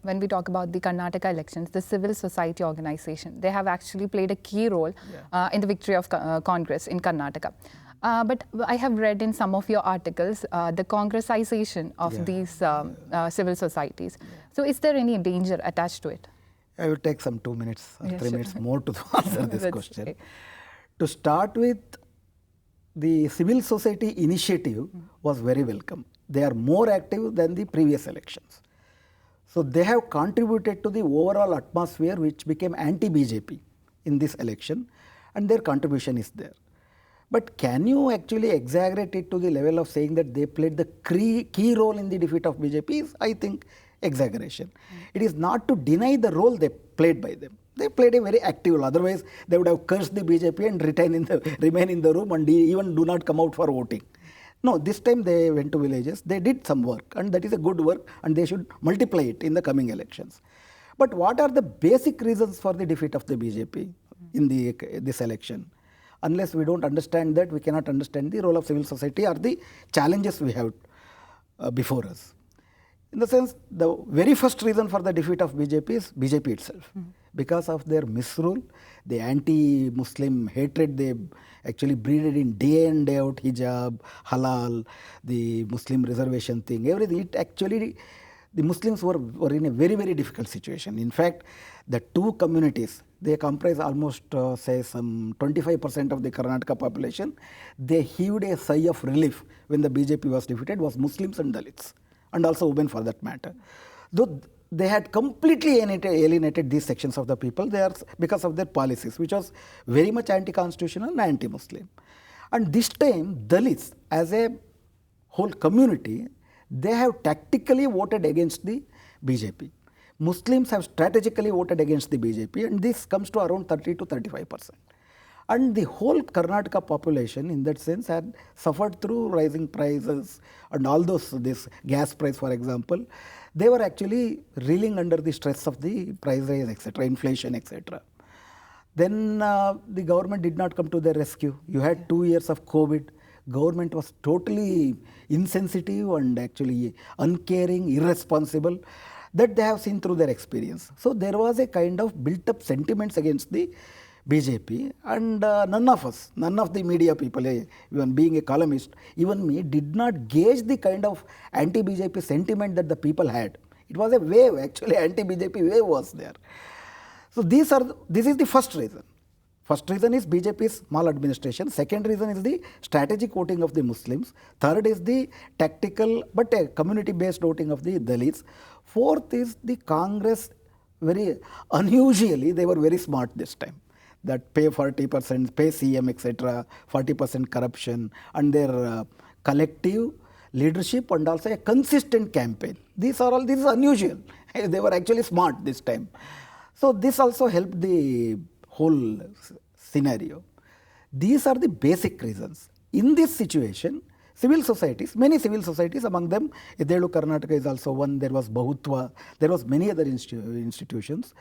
when we talk about the Karnataka elections, the civil society organization, they have actually played a key role in the victory of Congress in Karnataka. But I have read in some of your articles the congressization of these civil societies. So is there any danger attached to it? I will take some 2 minutes or 3 minutes more to answer this question. Okay. To start with, the civil society initiative was very welcome. They are more active than the previous elections. So they have contributed to the overall atmosphere which became anti-BJP in this election, and their contribution is there. But can you actually exaggerate it to the level of saying that they played the key role in the defeat of BJP is, I think, exaggeration. It is not to deny the role they played by them. They played a very active role. Otherwise, they would have cursed the BJP and remain in the room and even do not come out for voting. No, this time they went to villages. They did some work, and that is a good work, and they should multiply it in the coming elections. But what are the basic reasons for the defeat of the BJP in this election? Unless we don't understand that, we cannot understand the role of civil society or the challenges we have before us. In the sense, the very first reason for the defeat of BJP is BJP itself. Because of their misrule, the anti-Muslim hatred they actually breeded in day in, day out, hijab, halal, the Muslim reservation thing, everything. It actually, the Muslims were in a very, very difficult situation. In fact, the two communities, they comprise almost, say, some 25% of the Karnataka population. They heaved a sigh of relief when the BJP was defeated, was Muslims and Dalits, and also women for that matter. Though they had completely alienated these sections of the people because of their policies, which was very much anti-constitutional and anti-Muslim. And this time, Dalits, as a whole community, they have tactically voted against the BJP. Muslims have strategically voted against the BJP, and this comes to around 30 to 35%. And the whole Karnataka population, in that sense, had suffered through rising prices and all those, this gas price, for example. They were actually reeling under the stress of the price rise, etc., inflation, etc. Then the government did not come to their rescue. You had 2 years of COVID. Government was totally insensitive and actually uncaring, irresponsible. That they have seen through their experience. So there was a kind of built-up sentiments against the BJP, and none of us, none of the media people, even being a columnist, even me, did not gauge the kind of anti-BJP sentiment that the people had. It was a wave, actually, anti-BJP wave was there. So this is the first reason. First reason is BJP's maladministration. Second reason is the strategic voting of the Muslims. Third is the tactical but a community-based voting of the Dalits. Fourth is the Congress, very unusually, they were very smart this time. That pay 40%, pay CM, etc., 40% corruption, and their collective leadership and also a consistent campaign. This is unusual. They were actually smart this time. So this also helped the whole scenario. These are the basic reasons. In this situation, civil societies, many civil societies, among them, Idelu Karnataka is also one, there was Bahutva, there was many other institutions,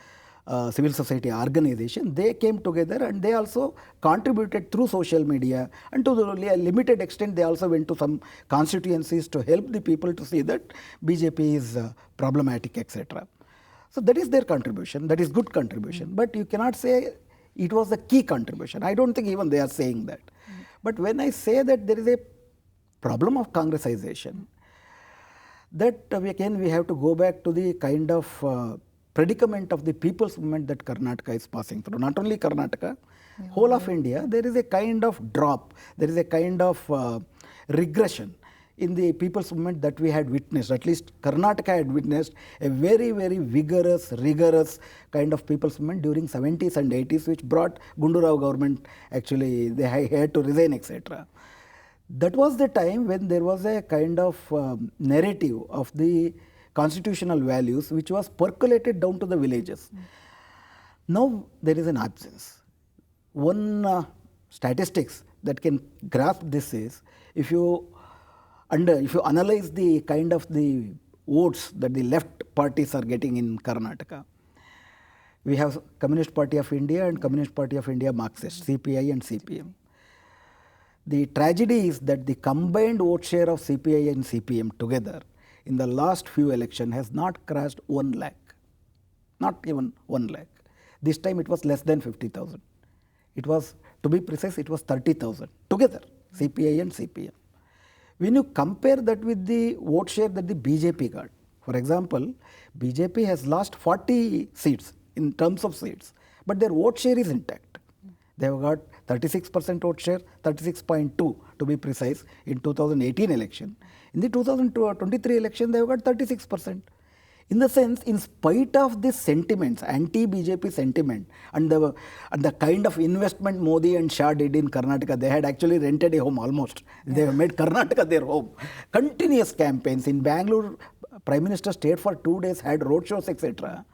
civil society organization, they came together and they also contributed through social media, and to a limited extent they also went to some constituencies to help the people to see that BJP is problematic, etc. So that is their contribution, that is good contribution, but you cannot say it was the key contribution. I don't think even they are saying that. But when I say that there is a problem of Congressization, that again we have to go back to the kind of predicament of the people's movement that Karnataka is passing through. Not only Karnataka, whole of India, there is a kind of drop, there is a kind of regression in the people's movement that we had witnessed. At least Karnataka had witnessed a very, very vigorous, rigorous kind of people's movement during 70s and 80s, which brought Gundu Rao government, actually they had to resign, etc. That was the time when there was a kind of narrative of the constitutional values which was percolated down to the villages. Now there is an absence. One statistics that can grasp this is, if you analyze the kind of the votes that the left parties are getting in Karnataka, we have Communist Party of India and Communist Party of India Marxist, CPI and CPM. The tragedy is that the combined vote share of CPI and CPM together in the last few elections has not crossed 1 lakh. not even 1 lakh. This time it was less than 50,000. It was, to be precise, it was 30,000 together, CPI and CPM. When you compare that with the vote share that the BJP got, for example, BJP has lost 40 seats in terms of seats, but their vote share is intact. They have got 36% vote share, 36.2 to be precise, in 2018 election. In the 2023 election, they have got 36%. In the sense, in spite of these sentiments, anti-BJP sentiment, and the kind of investment Modi and Shah did in Karnataka, they had actually rented a home almost. They have made Karnataka their home. Continuous campaigns. In Bangalore, Prime Minister stayed for 2 days, had roadshows, etc.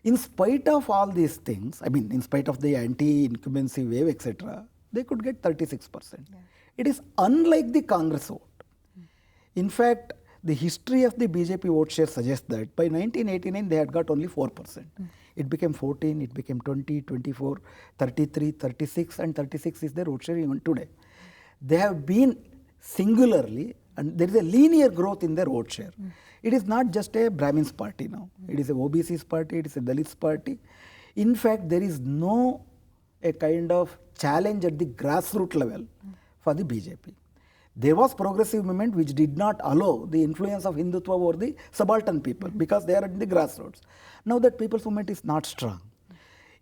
In spite of all these things, I mean, in spite of the anti-incumbency wave, etc., they could get 36%. Yeah. It is unlike the Congress vote. In fact, the history of the BJP vote share suggests that by 1989, they had got only 4%. It became 14, it became 20, 24, 33, 36, and 36 is their vote share even today. They have been singularly, and there is a linear growth in their vote share. It is not just a Brahmins party now. It is a OBCs party, it is a Dalits party. In fact, there is no a kind of challenge at the grassroots level for the BJP. There was progressive movement which did not allow the influence of Hindutva over the subaltern people because they are at the grassroots. Now that people's movement is not strong.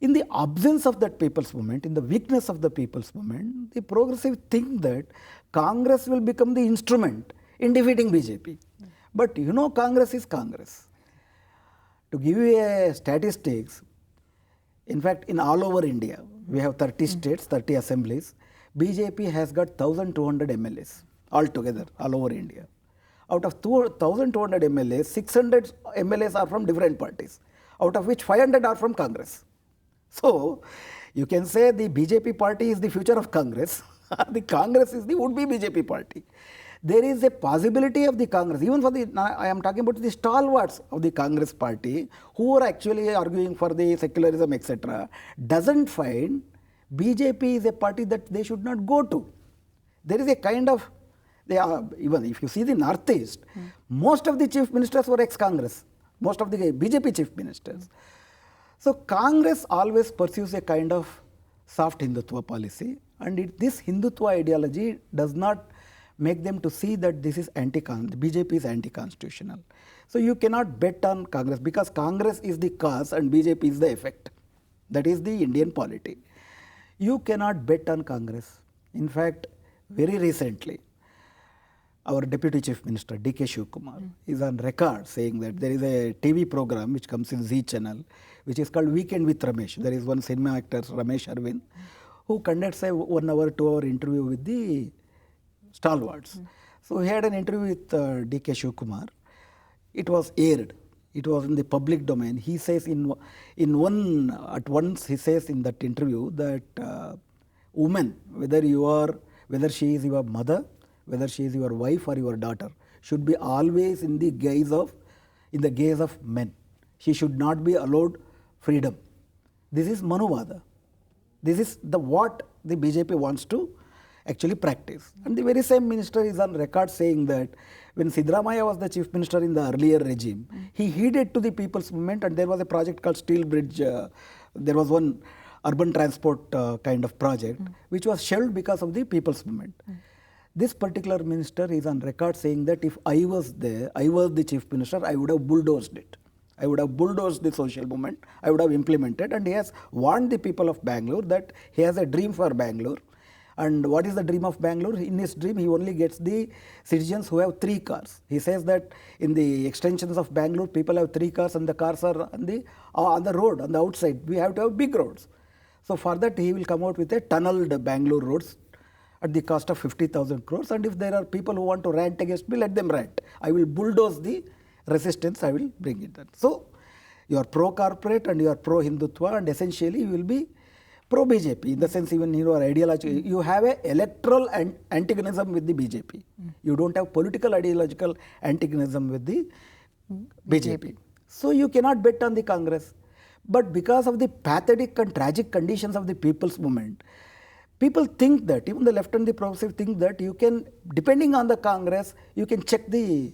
In the absence of that people's movement, in the weakness of the people's movement, the progressive think that Congress will become the instrument in defeating BJP. But you know, Congress is Congress. To give you a statistics, in fact, in all over India, we have 30 states, 30 assemblies. BJP has got 1,200 MLAs altogether, all over India. Out of 1,200 MLAs, 600 MLAs are from different parties, out of which 500 are from Congress. So, you can say the BJP party is the future of Congress, the Congress is the would-be BJP party. There is a possibility of the Congress, even for the, I am talking about the stalwarts of the Congress party, who are actually arguing for the secularism, etc., doesn't find BJP is a party that they should not go to. There is a kind of, even if you see the Northeast, most of the chief ministers were ex-Congress, most of the BJP chief ministers. So Congress always pursues a kind of soft Hindutva policy, and this Hindutva ideology does not make them to see that this is BJP is anti-constitutional. So you cannot bet on Congress because Congress is the cause and BJP is the effect. That is the Indian polity. You cannot bet on Congress. In fact, very recently, our Deputy Chief Minister, D.K. Shivakumar, is on record saying that there is a TV program which comes in Z channel, which is called Weekend with Ramesh. There is one cinema actor, Ramesh Arvind, who conducts a 1 hour, 2 hour interview with the stalwarts. So he had an interview with D.K. Shivakumar. It was aired. It was in the public domain. He says at once he says in that interview that woman, whether she is your mother, whether she is your wife or your daughter, should be always in the gaze of men. She should not be allowed freedom. This is Manuvada. This is what the BJP wants to actually practice. And the very same minister is on record saying that when Siddaramaiah was the chief minister in the earlier regime, he heeded to the people's movement, and there was a project called Steel Bridge. There was one urban transport kind of project which was shelved because of the people's movement. This particular minister is on record saying that if I was there, I was the chief minister, I would have bulldozed it. I would have bulldozed the social movement, I would have implemented, and he has warned the people of Bangalore that he has a dream for Bangalore. And what is the dream of Bangalore? In his dream, he only gets the citizens who have 3 cars. He says that in the extensions of Bangalore, people have 3 cars and the cars are on the road, on the outside. We have to have big roads. So for that, he will come out with a tunneled Bangalore roads at the cost of 50,000 crores. And if there are people who want to rant against me, let them rant. I will bulldoze the resistance, I will bring it down. So you are pro-corporate and you are pro-Hindutva, and essentially you will be pro-BJP, in the sense even you are ideological. You have a electoral antagonism with the BJP. You don't have political ideological antagonism with the BJP. So you cannot bet on the Congress. But because of the pathetic and tragic conditions of the people's movement, people think that, even the left and the progressive think that you can, depending on the Congress, you can check the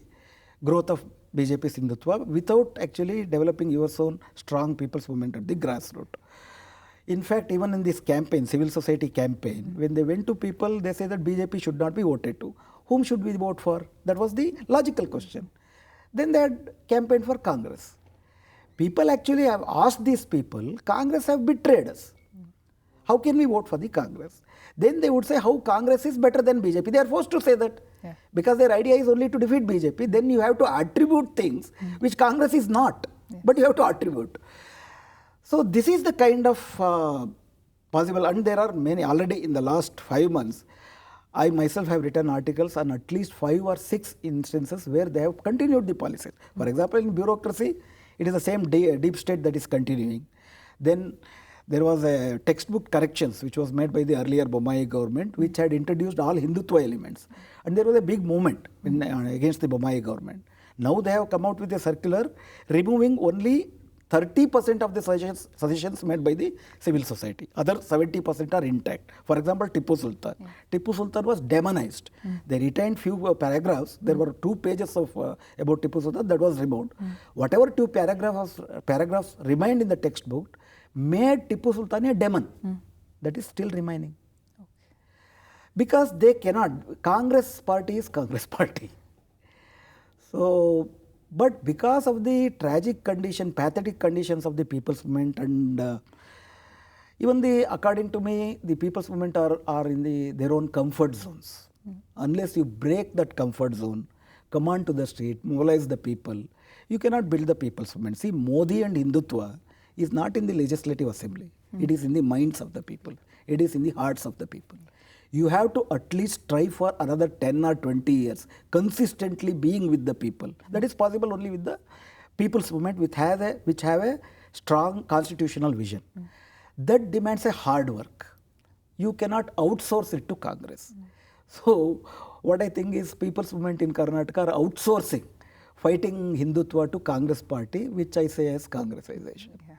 growth of BJP's Hindutva without actually developing your own strong people's movement at the grassroots. In fact, even in this campaign, civil society campaign, when they went to people, they say that BJP should not be voted to. Whom should we vote for? That was the logical question. Then they had campaigned for Congress. People actually have asked these people, Congress have betrayed us. How can we vote for the Congress? Then they would say how Congress is better than BJP. They are forced to say that. Yeah. Because their idea is only to defeat BJP. Then you have to attribute things which Congress is not. Yeah. But you have to attribute. So this is the kind of possible, and there are many already in the last 5 months. I myself have written articles on at least 5 or 6 instances where they have continued the policies. For example, in bureaucracy, it is the same deep state that is continuing. Then there was a textbook corrections which was made by the earlier Bommai government, which had introduced all Hindutva elements. And there was a big movement against the Bommai government. Now they have come out with a circular removing only 30% of the suggestions made by the civil society. Other 70% are intact. For example, Tipu Sultan. Yeah. Tipu Sultan was demonized. They retained few paragraphs. There were 2 pages of about Tipu Sultan that was removed. Whatever 2 paragraphs remained in the textbook made Tipu Sultan a demon. That is still remaining. Okay. Because they cannot. Congress party is Congress party. So, but because of the tragic condition, pathetic conditions of the people's movement, and even according to me, the people's movement are in their own comfort zones. Unless you break that comfort zone, come on to the street, mobilize the people, you cannot build the people's movement. See, Modi and Hindutva is not in the legislative assembly. It is in the minds of the people. It is in the hearts of the people. You have to at least strive for another 10 or 20 years, consistently being with the people. That is possible only with the people's movement which have a strong constitutional vision. That demands a hard work. You cannot outsource it to Congress. So what I think is people's movement in Karnataka are outsourcing, fighting Hindutva to Congress party, which I say as Congressization. Yeah.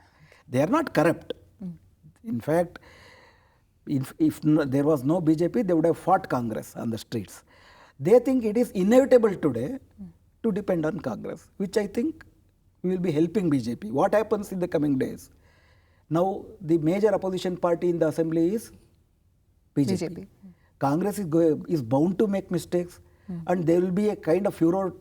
They are not corrupt. In fact, if there was no BJP, they would have fought Congress on the streets. They think it is inevitable today to depend on Congress, which I think will be helping BJP. What happens in the coming days? Now, the major opposition party in the assembly is BJP. Congress is bound to make mistakes, and there will be a kind of furor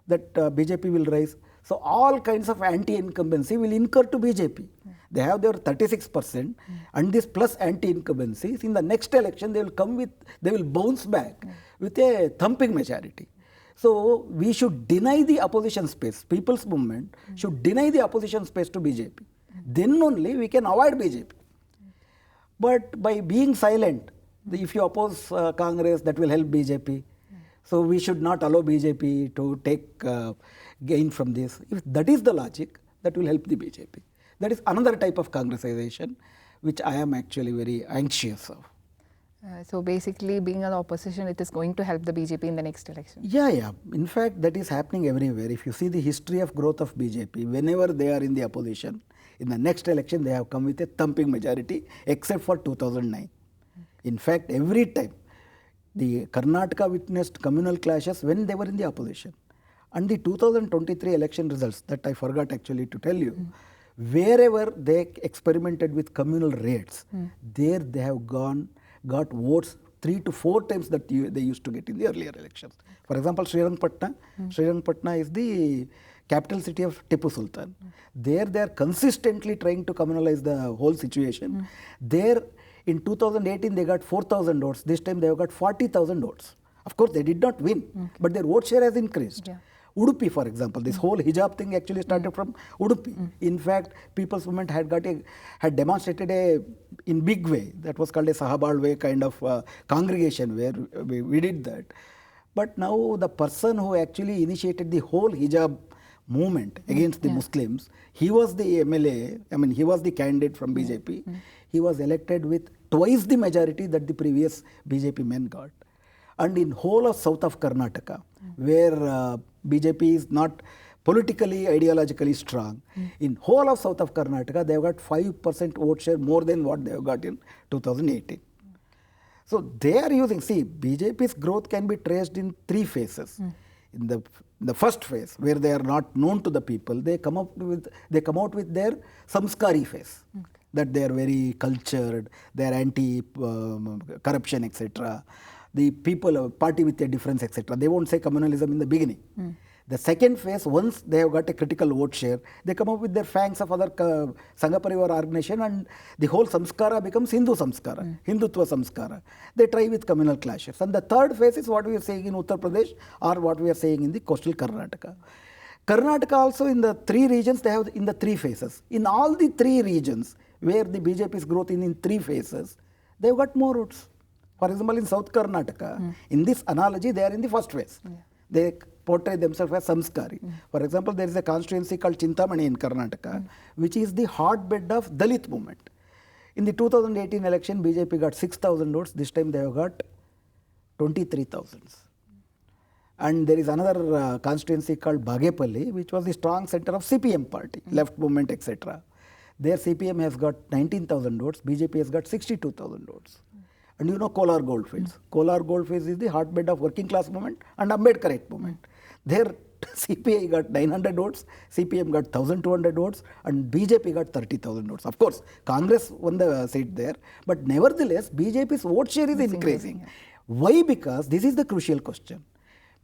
that BJP will rise. So all kinds of anti-incumbency will incur to BJP. They have their 36%, and this plus anti-incumbencies. In the next election, they will bounce back with a thumping majority. So we should deny the opposition space. People's movement should deny the opposition space to BJP. Then only we can avoid BJP. But by being silent, if you oppose Congress, that will help BJP. So we should not allow BJP to take gain from this. If that is the logic, that will help the BJP. That is another type of Congressization, which I am actually very anxious of. So basically, being an opposition, it is going to help the BJP in the next election. Yeah. In fact, that is happening everywhere. If you see the history of growth of BJP, whenever they are in the opposition, in the next election, they have come with a thumping majority, except for 2009. In fact, every time, the Karnataka witnessed communal clashes when they were in the opposition. And the 2023 election results, that I forgot actually to tell you, wherever they experimented with communal raids, there they have got votes 3 to 4 times that they used to get in the earlier elections. For example, Srirangpatna is the capital city of Tipu Sultan. There they are consistently trying to communalize the whole situation. There in 2018 they got 4,000 votes. This time they have got 40,000 votes. Of course, they did not win, but their vote share has increased. Yeah. Udupi, for example, this whole hijab thing actually started from Udupi. In fact, people's movement had demonstrated in big way. That was called a Sahabal way kind of congregation where we did that. But now the person who actually initiated the whole hijab movement against the Muslims, he was the MLA, he was the candidate from BJP. He was elected with twice the majority that the previous BJP men got. And in whole of south of Karnataka, where BJP is not politically, ideologically strong, in whole of south of Karnataka, they have got 5% vote share more than what they have got in 2018. So they are using, see, BJP's growth can be traced in 3 phases. in the first phase, where they are not known to the people, they come out with their samskari phase. Okay. That they are very cultured, they are anti-corruption, etc. The people, party with a difference, etc. They won't say communalism in the beginning. The second phase, once they have got a critical vote share, they come up with their fangs of other Sangha Parivar organization, and the whole samskara becomes Hindu samskara, Hindutva samskara. They try with communal clashes. And the third phase is what we are saying in Uttar Pradesh, or what we are saying in the coastal Karnataka. Karnataka also, in the three regions, they have in the three phases. In all the three regions, where the BJP's growth in three phases, they have got more votes. For example, in South Karnataka, in this analogy, they are in the first phase. Yeah. They portray themselves as samskari. For example, there is a constituency called Chintamani in Karnataka, which is the hotbed of Dalit movement. In the 2018 election, BJP got 6,000 votes. This time they have got 23,000. And there is another constituency called Bagepalli, which was the strong center of CPM party, left movement, etc. There CPM has got 19,000 votes, BJP has got 62,000 votes. And you know Kolar Goldfields. Kolar Goldfields is the hotbed of working class movement and Ambedkarite movement. There CPI got 900 votes, CPM got 1,200 votes, and BJP got 30,000 votes. Of course, Congress won the seat there, but nevertheless, BJP's vote share is increasing. Yeah. Why? Because this is the crucial question.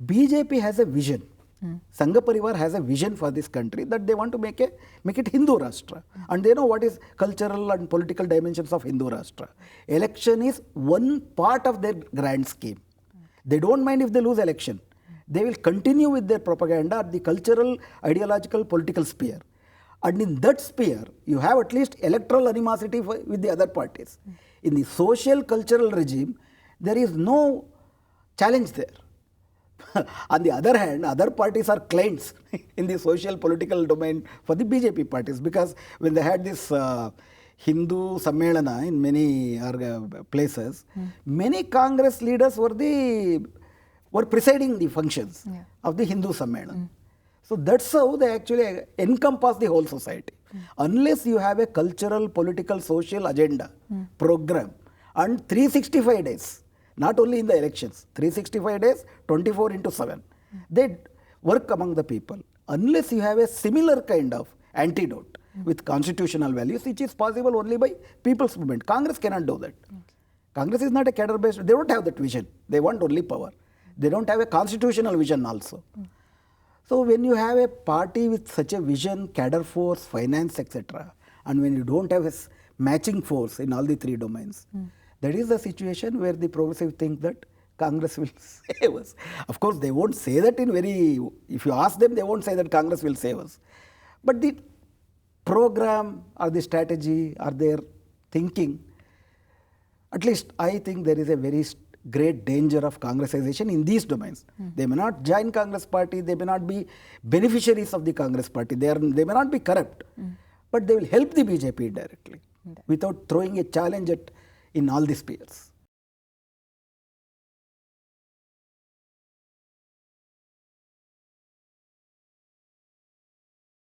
BJP has a vision. Sangha Parivar has a vision for this country that they want to make it Hindu Rashtra. And they know what is cultural and political dimensions of Hindu Rashtra. Election is one part of their grand scheme. They don't mind if they lose election. They will continue with their propaganda at the cultural, ideological, political sphere. And in that sphere, you have at least electoral animosity with the other parties. In the social, cultural regime, there is no challenge there. On the other hand, other parties are clients in the social political domain for the BJP parties, because when they had this Hindu Sammelana in many places, many Congress leaders were presiding the functions of the Hindu Sammelana. So that's how they actually encompass the whole society. Unless you have a cultural, political, social agenda, program, and 365 days, not only in the elections, 365 days, 24/7. They work among the people. Unless you have a similar kind of antidote with constitutional values, which is possible only by people's movement. Congress cannot do that. Congress is not a cadre-based, they don't have that vision. They want only power. They don't have a constitutional vision also. So when you have a party with such a vision, cadre force, finance, etc., and when you don't have a matching force in all the three domains, that is the situation where the progressive think that Congress will save us. Of course, they won't say that if you ask them, they won't say that Congress will save us. But the program or the strategy or their thinking, at least I think there is a very great danger of Congressization in these domains. They may not join Congress party, they may not be beneficiaries of the Congress party, they may not be corrupt, but they will help the BJP directly without throwing a challenge in all the spheres.